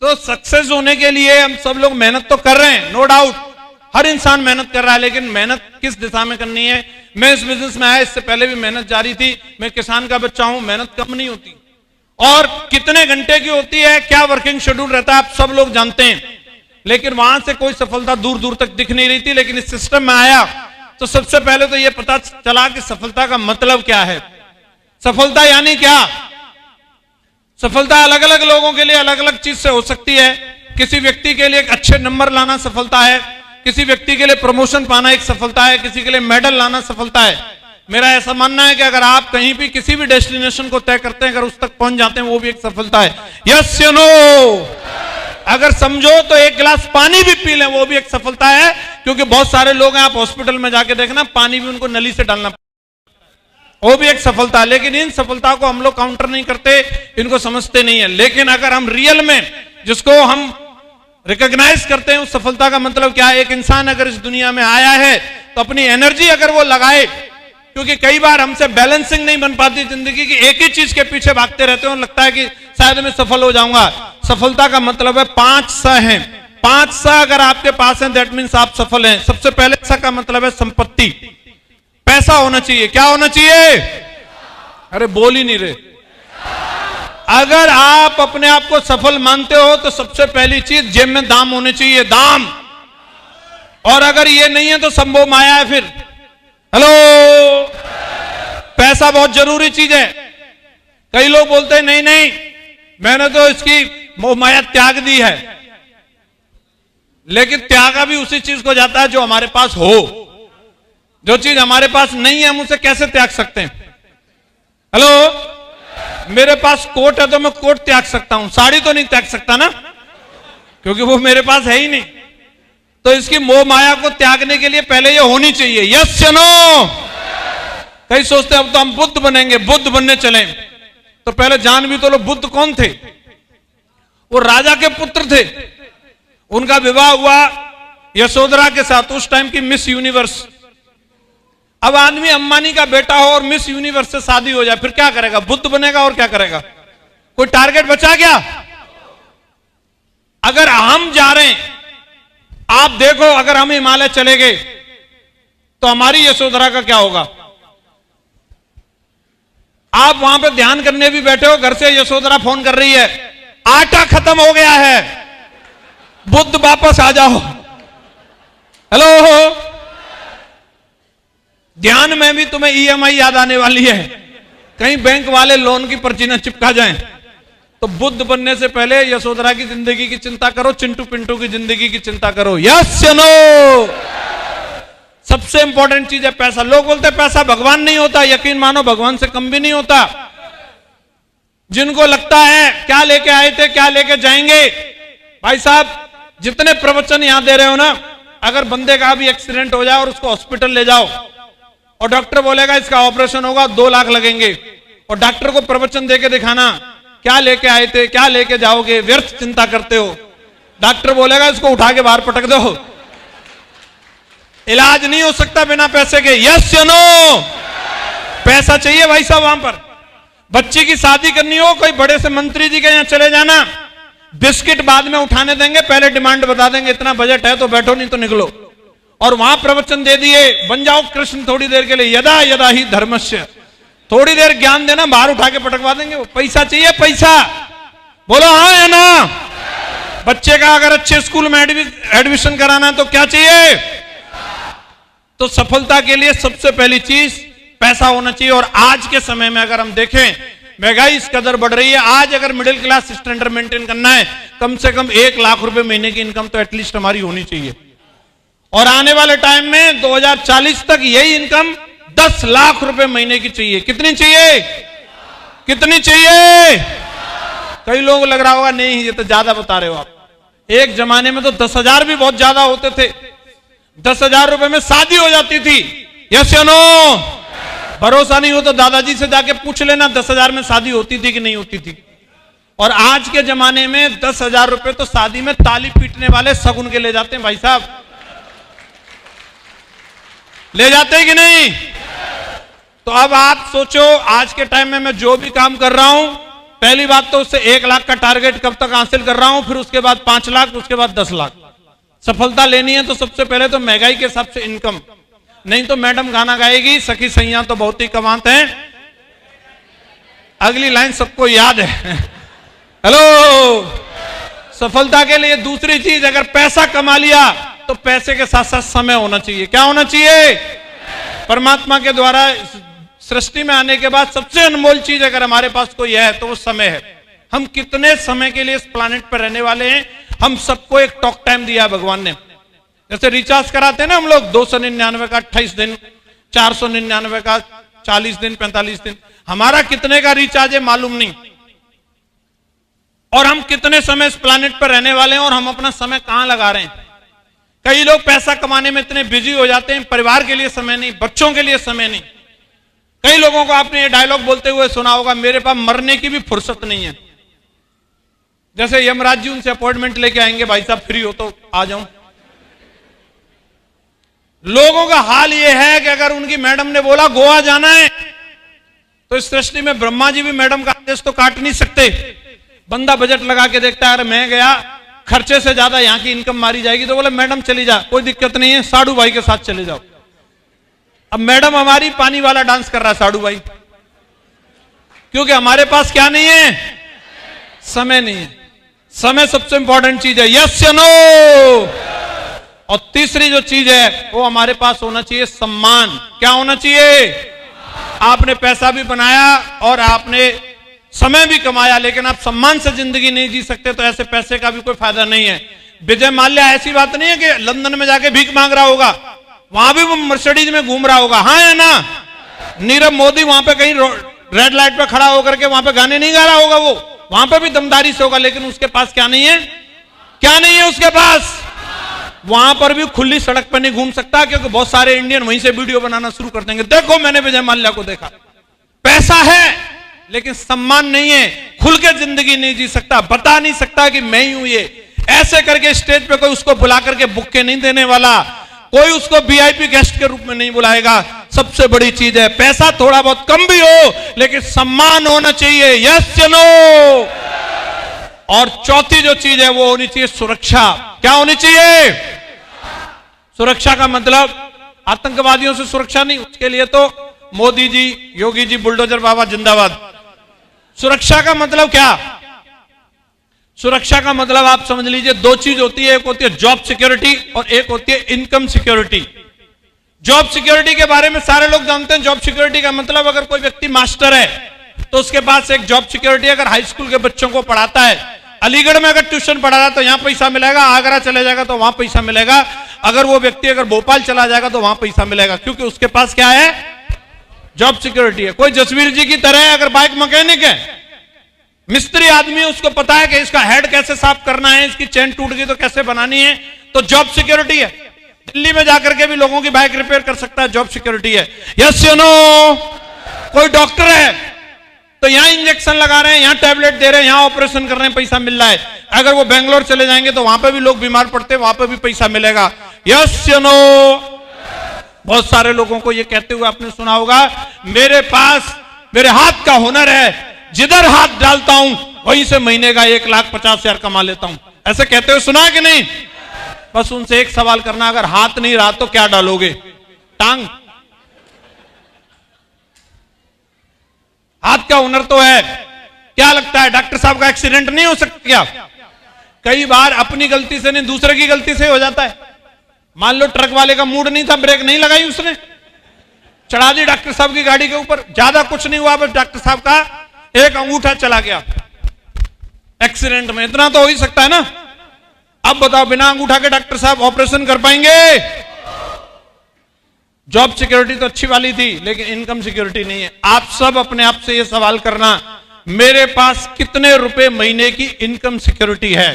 तो सक्सेस होने के लिए हम सब लोग मेहनत तो कर रहे हैं, नो डाउट, हर इंसान मेहनत कर रहा है, लेकिन मेहनत किस दिशा में करनी है। मैं इस बिजनेस में आया, इससे पहले भी मेहनत जारी थी, मैं किसान का बच्चा हूं, मेहनत कम नहीं होती। और कितने घंटे की होती है, क्या वर्किंग शेड्यूल रहता है, आप सब लोग जानते हैं, लेकिन वहां से कोई सफलता दूर दूर तक दिख नहीं रही थी। लेकिन इस सिस्टम में आया तो सबसे पहले तो यह पता चला कि सफलता का मतलब क्या है। सफलता यानी क्या? सफलता अलग अलग लोगों के लिए अलग अलग चीज से हो सकती है। किसी व्यक्ति के लिए एक अच्छे नंबर लाना सफलता है, किसी व्यक्ति के लिए प्रमोशन पाना एक सफलता है, किसी के लिए मेडल लाना सफलता है। मेरा ऐसा मानना है कि अगर आप कहीं भी किसी भी डेस्टिनेशन को तय करते हैं, अगर उस तक पहुंच जाते हैं, वो भी एक सफलता है। यस या नो? अगर समझो तो एक गिलास पानी भी पी लें, वो भी एक सफलता है। क्योंकि बहुत सारे लोग हैं, आप हॉस्पिटल में जाके देखना, पानी भी उनको नली से डालना, वो भी एक सफलता है। लेकिन इन सफलता को हम लोग काउंटर नहीं करते, इनको समझते नहीं है। लेकिन अगर हम रियल में जिसको हम रिकॉग्नाइज करते हैं, उस सफलता का मतलब क्या है? एक इंसान अगर इस दुनिया में आया है तो अपनी एनर्जी अगर वो लगाए, क्योंकि कई बार हमसे बैलेंसिंग नहीं बन पाती जिंदगी की, एक ही चीज के पीछे भागते रहते हो, लगता है कि शायद मैं सफल हो जाऊंगा। सफलता का मतलब है 5 स हैं। 5 स अगर आपके पास हैं, दैट मीन्स आप सफल हैं। सबसे पहले स का मतलब है संपत्ति, पैसा होना चाहिए। क्या होना चाहिए? अरे बोल ही नहीं रहे। अगर आप अपने आप को सफल मानते हो तो सबसे पहली चीज जेब में दाम होने चाहिए, दाम। और अगर ये नहीं है तो संभव माया है। फिर हेलो, पैसा बहुत जरूरी चीज है। कई लोग बोलते हैं नहीं नहीं, मैंने तो इसकी मोह माया त्याग दी है। लेकिन त्यागा भी उसी चीज को जाता है जो हमारे पास हो। जो चीज हमारे पास नहीं है, हम उसे कैसे त्याग सकते हैं? हेलो, मेरे पास कोट है तो मैं कोट त्याग सकता हूं, साड़ी तो नहीं त्याग सकता ना, क्योंकि वो मेरे पास है ही नहीं। तो इसकी मोह माया को त्यागने के लिए पहले ये होनी चाहिए। यस या नो? कई सोचते हैं अब तो हम बुद्ध बनेंगे, बुद्ध बनने चले। तो पहले जान भी तो लो, बुद्ध कौन थे? वो राजा के पुत्र थे। उनका विवाह हुआ यशोधरा के साथ, उस टाइम की मिस यूनिवर्स। अब आदमी अंबानी का बेटा हो और मिस यूनिवर्स से शादी हो जाए, फिर क्या करेगा? बुद्ध बनेगा और क्या करेगा? कोई टारगेट बचा क्या? अगर हम जा रहे हैं, आप देखो, अगर हम हिमालय चले गए तो हमारी यशोधरा का क्या होगा? आप वहां पे ध्यान करने भी बैठे हो, घर से यशोधरा फोन कर रही है, आटा खत्म हो गया है, बुद्ध वापस आ जाओ। हेलो, ध्यान में भी तुम्हें EMI याद आने वाली है, कहीं बैंक वाले लोन की पर्ची न चिपका जाएं। तो बुद्ध बनने से पहले यशोधरा की जिंदगी की चिंता करो, चिंटू पिंटू की जिंदगी की चिंता करो। यस या नो? सबसे इंपॉर्टेंट चीज है पैसा। लोग बोलते हैं पैसा भगवान नहीं होता, यकीन मानो भगवान से कम भी नहीं होता। जिनको लगता है क्या लेके आए थे क्या लेके जाएंगे, भाई साहब जितने प्रवचन यहां दे रहे हो ना, अगर बंदे का भी एक्सीडेंट हो जाए और उसको हॉस्पिटल ले जाओ और डॉक्टर बोलेगा इसका ऑपरेशन होगा 2 लाख लगेंगे, और डॉक्टर को प्रवचन देके दिखाना क्या लेके आए थे क्या लेके जाओगे, व्यर्थ चिंता करते हो। डॉक्टर बोलेगा इसको उठा के बाहर पटक दो, इलाज नहीं हो सकता बिना पैसे के। यस या नो? पैसा चाहिए भाई साहब। वहां पर बच्ची की शादी करनी हो, कोई बड़े से मंत्री जी के यहां चले जाना, बिस्किट बाद में उठाने देंगे, पहले डिमांड बता देंगे इतना बजट है तो बैठो नहीं तो निकलो। और वहां प्रवचन दे दिए, बन जाओ कृष्ण थोड़ी देर के लिए, यदा यदा ही धर्मस्य, थोड़ी देर ज्ञान देना, बाहर उठा के पटकवा देंगे। वो पैसा चाहिए, पैसा। बोलो हाँ या ना? बच्चे का अगर अच्छे स्कूल में एडमिशन कराना है तो क्या चाहिए? तो सफलता के लिए सबसे पहली चीज पैसा होना चाहिए। और आज के समय में अगर हम देखें, महंगाई इस कदर बढ़ रही है, आज अगर मिडिल क्लास स्टैंडर्ड मेंटेन करना है, कम से कम 1 लाख रुपए महीने की इनकम तो एटलीस्ट हमारी होनी चाहिए। और आने वाले टाइम में 2040 तक यही इनकम 10 लाख रुपए महीने की चाहिए। कितनी चाहिए? कितनी चाहिए? कई लोग लग रहा होगा नहीं ये तो ज्यादा बता रहे हो आप। एक जमाने में तो 10,000 भी बहुत ज्यादा होते थे। 10,000 रुपए में शादी हो जाती थी। यस या नो? भरोसा नहीं हो तो दादाजी से जाके पूछ लेना 10,000 में शादी होती थी कि नहीं होती थी। और आज के जमाने में 10,000 रुपए तो शादी में ताली पीटने वाले शगुन के ले जाते हैं भाई साहब। ले जाते हैं कि नहीं? तो अब आप सोचो, आज के टाइम में मैं जो भी काम कर रहा हूं पहली बात तो उससे 1 लाख का टारगेट कब तक हासिल कर रहा हूं, फिर उसके बाद 5 लाख, उसके बाद 10 लाख। सफलता लेनी है तो सबसे पहले तो महंगाई के हिसाब से इनकम, नहीं तो मैडम गाना गाएगी, सखी सैया तो बहुत ही कमाते हैं। अगली लाइन सबको याद है। हेलो, सफलता के लिए दूसरी चीज, अगर पैसा कमा लिया तो पैसे के साथ साथ समय होना चाहिए। क्या होना चाहिए? परमात्मा के द्वारा सृष्टि में आने के बाद सबसे अनमोल चीज अगर हमारे पास कोई है तो वो समय है। हम कितने समय के लिए इस प्लानेट पर रहने वाले हैं, हम सबको एक टॉक टाइम दिया भगवान ने। जैसे रिचार्ज कराते हैं ना हम लोग, 299 का 28 दिन, 499 का 40 दिन, 45 दिन। हमारा कितने का रिचार्ज है मालूम नहीं, और हम कितने समय इस प्लानेट पर रहने वाले हैं और हम अपना समय कहां लगा रहे हैं। कई लोग पैसा कमाने में इतने बिजी हो जाते हैं, परिवार के लिए समय नहीं, बच्चों के लिए समय नहीं। कई लोगों को आपने ये डायलॉग बोलते हुए सुना होगा, मेरे पास मरने की भी फुर्सत नहीं है। जैसे यमराज जी उनसे अपॉइंटमेंट लेके आएंगे, भाई साहब फ्री हो तो आ जाऊं। लोगों का हाल यह है कि अगर उनकी मैडम ने बोला गोवा जाना है तो इस सृष्टि में ब्रह्मा जी भी मैडम का आदेश तो काट नहीं सकते। बंदा बजट लगा के देखता है, अरे मैं गया, खर्चे से ज्यादा यहां की इनकम मारी जाएगी, तो बोले मैडम चली जा, कोई दिक्कत नहीं है, साडू भाई के साथ चले जाओ। अब मैडम हमारी पानी वाला डांस कर रहा है साडू भाई, क्योंकि हमारे पास क्या नहीं है? समय नहीं है। समय सबसे इंपॉर्टेंट चीज है, यस या नो। और तीसरी जो चीज है वो हमारे पास होना चाहिए सम्मान। क्या होना चाहिए? आपने पैसा भी बनाया और आपने समय भी कमाया, लेकिन आप सम्मान से जिंदगी नहीं जी सकते तो ऐसे पैसे का भी कोई फायदा नहीं है। विजय माल्या ऐसी बात नहीं है कि लंदन में जाके भीख मांग रहा होगा, वहां भी वो मर्सिडीज में घूम रहा होगा, हाँ या ना? नीरव मोदी वहां पे कहीं रेड लाइट पे खड़ा होकर के वहां पे गाने नहीं गा रहा होगा, वो वहां पे भी दमदारी से होगा, लेकिन उसके पास क्या नहीं है? क्या नहीं है उसके पास? वहां पर भी खुली सड़क पर नहीं घूम सकता, क्योंकि बहुत सारे इंडियन वहीं से वीडियो बनाना शुरू कर देंगे। देखो मैंने विजय माल्या को देखा। पैसा है लेकिन सम्मान नहीं है, खुल के जिंदगी नहीं जी सकता, बता नहीं सकता कि मैं ही हूं ये। ऐसे करके स्टेज पे कोई उसको बुला करके बुक्के नहीं देने वाला, कोई उसको वीआईपी गेस्ट के रूप में नहीं बुलाएगा। सबसे बड़ी चीज है, पैसा थोड़ा बहुत कम भी हो लेकिन सम्मान होना चाहिए, यस या नो। और चौथी जो चीज है वो होनी चाहिए सुरक्षा। क्या होनी चाहिए? सुरक्षा का मतलब आतंकवादियों से सुरक्षा नहीं, उसके लिए तो मोदी जी, योगी जी, बुलडोजर बाबा जिंदाबाद। सुरक्षा का मतलब क्या? सुरक्षा का मतलब आप समझ लीजिए, दो चीज होती है, एक होती है जॉब सिक्योरिटी और एक होती है इनकम सिक्योरिटी। जॉब सिक्योरिटी के बारे में सारे लोग जानते हैं। जॉब सिक्योरिटी का मतलब अगर कोई व्यक्ति मास्टर है तो उसके पास एक जॉब सिक्योरिटी, अगर हाई स्कूल के बच्चों को पढ़ाता है, अलीगढ़ में अगर ट्यूशन पढ़ा रहा है तो यहां पैसा मिलेगा, आगरा चले जाएगा तो वहां पैसा मिलेगा, अगर वो व्यक्ति अगर भोपाल चला जाएगा तो वहां पैसा मिलेगा, क्योंकि उसके पास क्या है? जॉब सिक्योरिटी है। कोई जसवीर जी की तरह अगर बाइक मैकेनिक है, मिस्त्री आदमी है, उसको पता है कि इसका हेड कैसे साफ करना है, इसकी चेन टूट गई तो कैसे बनानी है, तो जॉब सिक्योरिटी है। दिल्ली में जाकर के भी लोगों की बाइक रिपेयर कर सकता है, जॉब सिक्योरिटी है, यस या नो। कोई डॉक्टर है तो यहां इंजेक्शन लगा रहे हैं, यहां टैबलेट दे रहे हैं, यहां ऑपरेशन कर रहे हैं, पैसा मिल रहा है। अगर वो बेंगलोर चले जाएंगे तो वहां पे भी लोग बीमार पड़ते हैं, वहां पे भी पैसा मिलेगा, यस या नो। बहुत सारे लोगों को ये कहते हुए आपने सुना होगा, मेरे पास मेरे हाथ का हुनर है, जिधर हाथ डालता हूं वहीं से महीने का 1,50,000 कमा लेता हूं। ऐसे कहते हुए सुना कि नहीं? बस उनसे एक सवाल करना, अगर हाथ नहीं रहा तो क्या डालोगे? टांग? हाथ का हुनर तो है। क्या लगता है डॉक्टर साहब का एक्सीडेंट नहीं हो सकता क्या? कई बार अपनी गलती से नहीं, दूसरे की गलती से हो जाता है। मान लो ट्रक वाले का मूड नहीं था, ब्रेक नहीं लगाई उसने, चढ़ा दी डॉक्टर साहब की गाड़ी के ऊपर, ज्यादा कुछ नहीं हुआ, बस डॉक्टर साहब का एक अंगूठा चला गया एक्सीडेंट में। इतना तो हो ही सकता है ना। अब बताओ, बिना अंगूठा के डॉक्टर साहब ऑपरेशन कर पाएंगे? जॉब सिक्योरिटी तो अच्छी वाली थी, लेकिन इनकम सिक्योरिटी नहीं है। आप सब अपने आप से यह सवाल करना, मेरे पास कितने रुपए महीने की इनकम सिक्योरिटी है?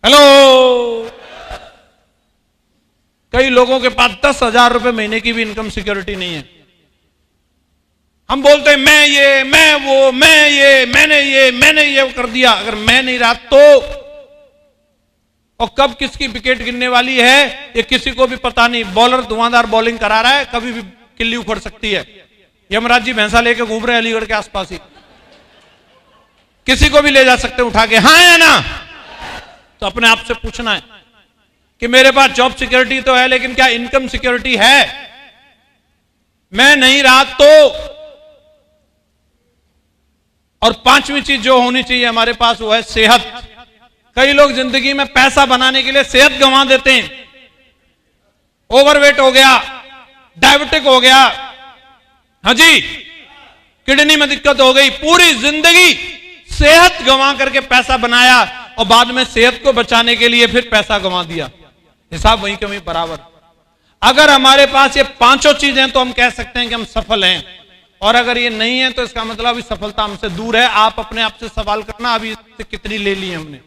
हेलो, कई लोगों के पास 10,000 रुपए महीने की भी इनकम सिक्योरिटी नहीं है। हम बोलते हैं मैं ये, मैं वो, मैं ये, मैंने ये कर दिया। अगर मैं नहीं रहा तो, और कब किसकी विकेट गिरने वाली है ये किसी को भी पता नहीं। बॉलर धुआंधार बॉलिंग करा रहा है, कभी भी किल्ली उखड़ सकती है। यमराज जी भैंसा लेके घूम रहे हैं अलीगढ़ के आसपास ही। किसी को भी ले जा सकते उठा के, हाँ या ना? तो अपने आप से पूछना है कि मेरे पास जॉब सिक्योरिटी तो है, लेकिन क्या इनकम सिक्योरिटी है? मैं नहीं रहा तो। और पांचवी चीज जो होनी चाहिए हमारे पास वो है सेहत। कई लोग जिंदगी में पैसा बनाने के लिए सेहत गंवा देते हैं। ओवरवेट हो गया, डायबिटिक हो गया, हाँ जी, किडनी में दिक्कत हो गई, पूरी जिंदगी सेहत गंवा करके पैसा बनाया और बाद में सेहत को बचाने के लिए फिर पैसा गंवा दिया। हिसाब वहीं के वहीं बराबर। अगर हमारे पास ये पांचों चीजें तो हम कह सकते हैं कि हम सफल हैं, और अगर ये नहीं है तो इसका मतलब अभी सफलता हमसे दूर है। आप अपने आप से सवाल करना, अभी इससे कितनी ले ली हमने।